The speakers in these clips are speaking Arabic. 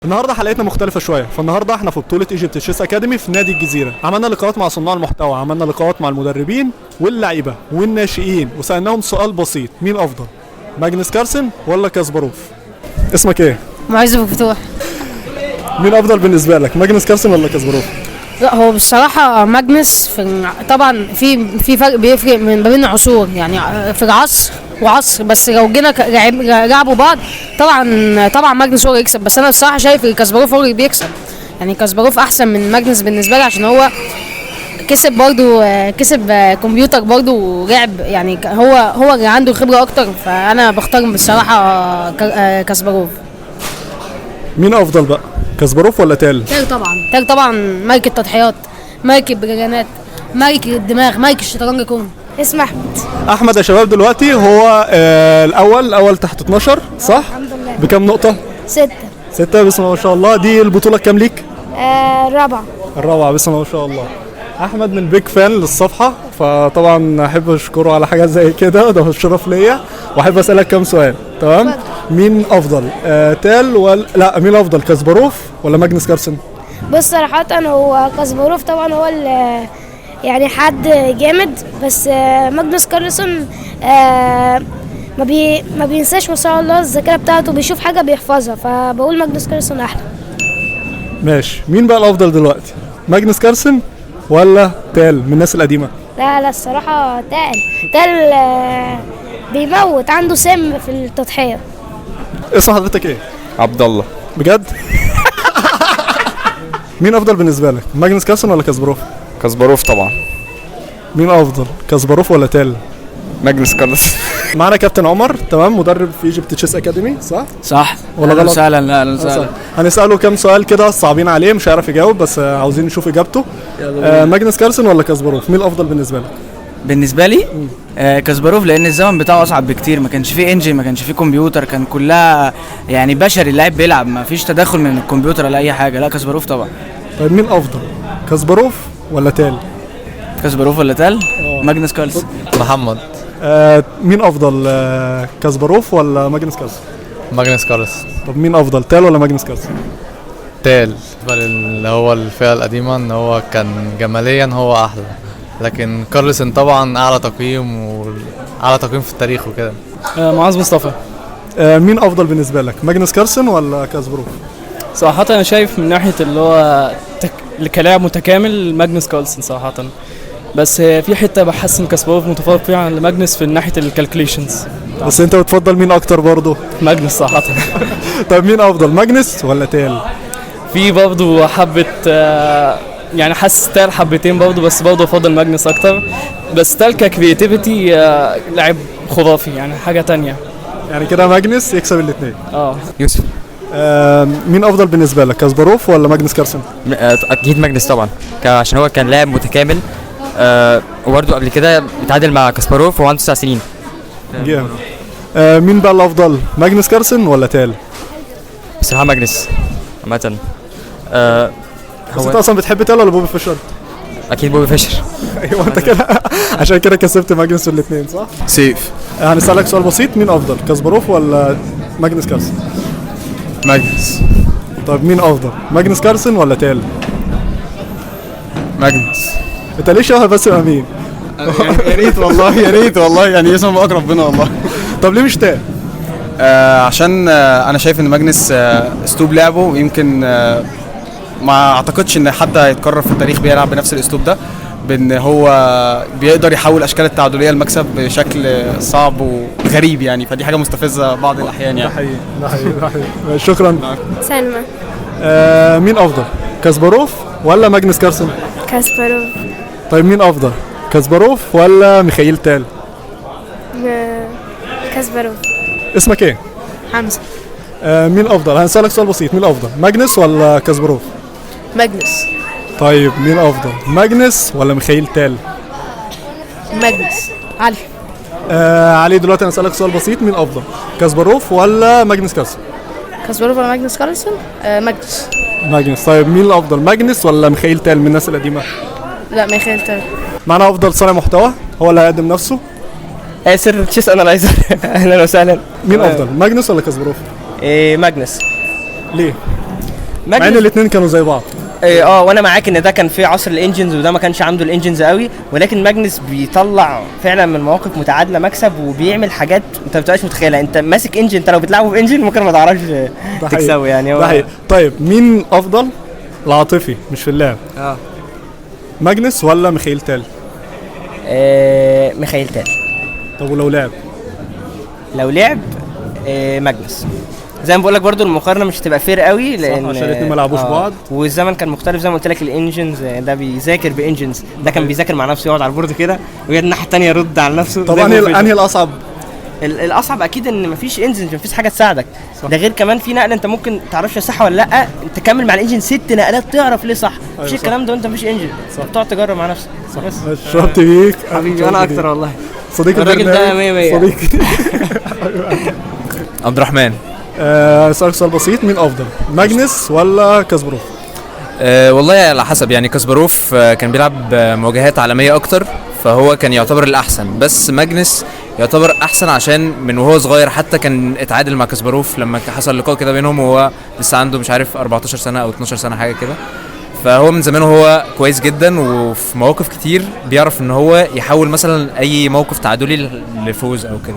النهارده حلقتنا مختلفة شوية، فالنهارده احنا في بطولة ايجيبت تشيس اكاديمي في نادي الجزيرة، عملنا لقاءات مع صناع المحتوى، عملنا لقاءات مع المدربين واللعيبة والناشئين، وسألناهم سؤال بسيط: مين أفضل؟ ماجنس كارلسن ولا كاسباروف؟ اسمك ايه؟ معز ابو فتوح. مين أفضل بالنسبة لك؟ ماجنس كارلسن ولا كاسباروف؟ لا هو بصراحة ماجنس طبعا في فرق بيفرق ما بين العصور، يعني في العصر وعصر، بس لو جينا لعبوا بعض طبعا ماجنس هو اللي يكسب، بس انا الصراحة شايف كاسباروف هو اللي بيكسب، يعني كاسباروف احسن من ماجنس بالنسبة لي عشان هو كسب كمبيوتر برضو ولعب، يعني هو اللي عنده خبرة اكتر، فانا بختار بصراحة كاسباروف. مين أفضل بقى؟ كاسباروف ولا تال؟ تال طبعا، ملك التضحيات، ملك البرجانات، ملك الدماغ، ملك الشطرنج كله. اسمه احمد. أحمد يا شباب دلوقتي هو الأول تحت 12 صح؟ الحمد لله. بكام نقطة؟ 6. 6 بسم الله ما شاء الله. دي البطولة كام ليك؟ رابعة. الرابعة بسم الله ما شاء الله. احمد من بيج فان للصفحه، فطبعا احب اشكره على حاجات زي كده، ده الشرف ليا، واحب اسالك كام سؤال. تمام؟ مين افضل تال ولا لا مين افضل كاسباروف ولا ماجنس كارلسن؟ بص صراحة هو كاسباروف طبعا هو يعني حد جامد، بس ماجنوس كارلسن ما بينساش ما شاء الله الذاكرة بتاعته، بيشوف حاجة بيحفظها، فبقول ماجنوس كارلسن أحلى. ماشي، مين بقى الافضل دلوقتي؟ ماجنس كارلسن ولا تال من الناس القديمه؟ لا الصراحة تال بيموت، عنده سم في التضحية. اسم حضرتك ايه؟ عبد الله. بجد؟ مين افضل بالنسبه لك؟ ماجنس كارلسن ولا كاسباروف؟ كاسباروف طبعا. مين افضل؟ كاسباروف ولا تال؟ ماجنس كارلسن. معنا كابتن عمر، تمام، مدرب في ايجيبت تشيس اكاديمي، صح؟ صح ولا غلط؟ سهلا. لا اهلا وسهلا. هنساله كام سؤال كده صعبين عليه، مش هيعرف يجاوب، بس عاوزين نشوف اجابته. ماجنس كارلسن ولا كاسباروف؟ مين الافضل بالنسبه لك؟ بالنسبه لي كاسباروف، لان الزمن بتاعه اصعب بكتير، ما كانش فيه انجن، ما كانش فيه كمبيوتر، كان كلها يعني بشري، اللاعب بيلعب، ما فيش تدخل من الكمبيوتر ولا اي حاجه. لا كاسباروف طبعا. طيب مين افضل؟ كاسباروف ولا تال؟ كاسباروف ولا تال؟ ماجنس كارلسن. محمد. مين افضل؟ كاسباروف ولا ماجنس كارلسن؟ ماجنس كارلسن. طب مين افضل؟ تال ولا ماجنس كارلسن؟ تال. اللي هو الفئة القديمة ان هو كان جماليا هو احلى، لكن كارلسن طبعا اعلى تقييم في التاريخ وكده. معاذ مصطفى. مين افضل بالنسبه لك؟ ماجنس كارلسن ولا كاسباروف؟ صراحة أنا شايف من ناحية اللي هو كلاعب متكامل ماجنس كارلسن صراحة، بس في حتة بحسن كاسباروف متفوق فيها عن ماجنس في ناحية الكالكوليشنز. بس انت بتفضل مين اكتر برضه؟ ماجنس صراحة. طيب مين افضل؟ ماجنس ولا تال؟ في برضه حبة يعني حاسس تال حبتين برضه، بس برضه افضل ماجنس اكتر، بس تال ككرياتيفيتي لاعب خرافي، يعني حاجة تانية. يعني كده ماجنس يكسب الاثنين. يوسف. مين افضل بالنسبه لك؟ كاسباروف ولا ماجنس كارلسن؟ اكيد ماجنس طبعا، عشان هو كان لاعب متكامل، وبرده قبل كده اتعادل مع كاسباروف وهو عنده 9 سنين. جامد. مين بقى الافضل؟ ماجنس كارلسن ولا تال؟ بصراحه ماجنس عامه. بس انت اصلا بتحب تال ولا بوبي فيشر؟ اكيد بوبي فيشر. ايوه انت كده عشان كده كسبت ماجنس الاثنين صح؟ سيف. هنسألك سؤال بسيط: مين افضل؟ كاسباروف ولا ماجنس كارلسن؟ ماجنس. طيب مين افضل؟ ماجنس كارلسن ولا تال؟ ماجنس. انت ليه شبه باسم امين؟ يا ريت والله، يا ريت والله، يعني يسمى بقى ربنا والله. طب ليه مش تال؟ عشان انا شايف ان ماجنس اسلوب لعبه يمكن ما اعتقدش ان حد هيتكرر في التاريخ بيلعب بنفس الاسلوب ده، بان هو بيقدر يحول اشكال التعادليه لمكسب بشكل صعب وغريب، يعني فدي حاجه مستفزه بعض الاحيان يعني. ده حقيقي. شكرا. سلمى. مين افضل؟ كاسباروف ولا ماجنس كارلسن؟ كاسباروف. طيب مين افضل؟ كاسباروف ولا ميخائيل تال؟ كاسباروف. اسمك ايه؟ حمزة. مين افضل؟ هنسألك سؤال بسيط: مين افضل؟ ماجنس ولا كاسباروف؟ ماجنس. طيب مين افضل؟ ماجنس ولا ميخائيل تال؟ ماجنس. علي. علي دلوقتي هنسألك سؤال بسيط: مين افضل؟ كاسباروف ولا ماجنس كارلسن؟ كاسباروف ولا ماجنس كارلسن؟ ماجنس. ماجنس. طيب مين الافضل؟ ماجنس ولا ميخائيل تال من الناس القديمه؟ لا ميخائيل تال. معنا افضل صانع محتوى هو اللي هيقدم نفسه. آسر تشيس انالايزر. اهلا وسهلا. مين افضل؟ ماجنس ولا كاسباروف؟ ماجنس. ليه؟ مع ان ماجنس الاثنين كانوا زي بعض. وانا معاك ان ده كان في عصر الانجنز وده ما كانش عنده الانجنز قوي، ولكن ماجنس بيطلع فعلا من مواقف متعادله مكسب وبيعمل حاجات انت ما بتبقاش متخيلها. انت ماسك انجن، انت لو بتلعبه بانجن ممكن ما تعرفش ده حقيقي. تكسبه يعني. ده حقيقي. طيب مين افضل العاطفي مش في اللعب؟ ماجنس ولا ميخائيل تال؟ ميخائيل تال. طب ولو لعب؟ لو لعب ماجنس. زي ما بقول لك برضو المقارنه مش هتبقى فير قوي لان عشان الاثنين ما لعبوش بعض والزمن كان مختلف. زي ما قلت لك الانجنز ده بيذاكر بانجنز، ده كان بيذاكر مع نفسه، يقعد على البورد كده ويجي الناحيه الثانيه يرد على نفسه. طب انهي الاصعب؟ الاصعب اكيد ان مفيش انجن، مفيش حاجه تساعدك. ده غير كمان في نقله انت ممكن تعرفش صح ولا لا، انت تكمل مع الانجن 6 نقلات تعرف ليه صح. مفيش الكلام ده وانت مفيش انجن، بتقعد تجرب مع نفسك. بس شرفت بيك حبيبي. انا اكتر والله. صديق الراجل ده 100 صديقي. عبد الرحمن. اسالك سؤال بسيط، مين افضل ماجنس ولا كاسبروف؟ والله على حسب يعني. كاسبروف كان بيلعب مواجهات عالميه اكتر فهو كان يعتبر الاحسن، بس ماجنس يعتبر احسن عشان من وهو صغير حتى كان اتعادل مع كاسبروف لما حصل لقاء كده بينهم وهو لسه عنده مش عارف 14 سنه او 12 سنه حاجه كده. فهو من زمان وهو كويس جدا وفي مواقف كتير بيعرف ان هو يحول مثلا اي موقف تعادلي لفوز او كده.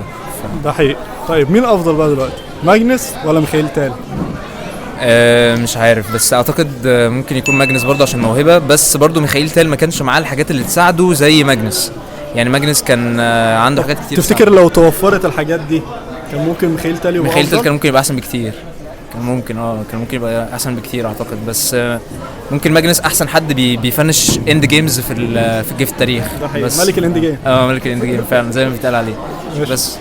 ده حقيقي. طيب مين افضل بقى دلوقتي، ماجنس ولا ميخائيل تال؟ مش عارف، بس اعتقد ممكن يكون ماجنس برضه عشان موهبه، بس برضه ميخائيل تال ما كانش معاه الحاجات اللي تساعده زي ماجنس. يعني ماجنس كان عنده حاجات كتير. تفتكر لو توفرت الحاجات دي كان ممكن ميخائيل تال يبقى ميخائيل تال كان ممكن يبقى احسن بكتير. كان ممكن يبقى احسن بكتير اعتقد، بس ممكن ماجنس احسن حد بيفنش اند جيمز في التاريخ. ده حقيقي. ملك الاند جيم. ملك الاند جيم فعلا زي ما بيتقال عليه. بس